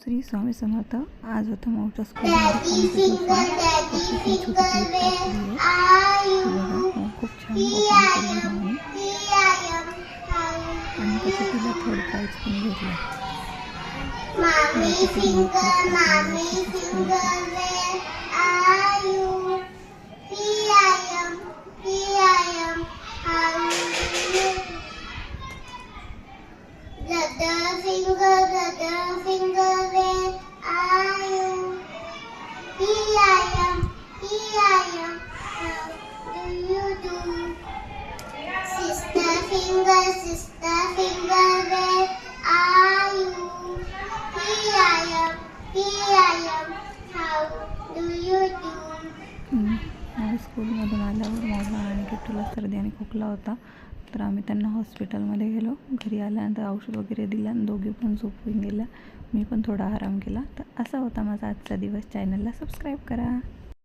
श्री स्वामी समर्थ. आज होता मोठा स्कूलमध्ये कॉम्पिटिशन. छोटी क्लिप टाकली आहे बघा. खूप छान परफॉर्म केलं मी आणि त्याचं तिला थर्ड प्राईज पण भेटलं. Sister finger, where are you? Here I am, how do you do? स्कूलमधून आल्यावर मला आणि किट्टूला सर्दी आणि खोकला होता, तर आम्ही त्यांना हॉस्पिटलमध्ये गेलो. घरी आल्यानंतर औषध वगैरे दिलं आणि दोघे पण झोपून गेल्या. मी पण थोडा आराम केला. तर असा होता माझा आजचा दिवस. चॅनलला सबस्क्राईब करा.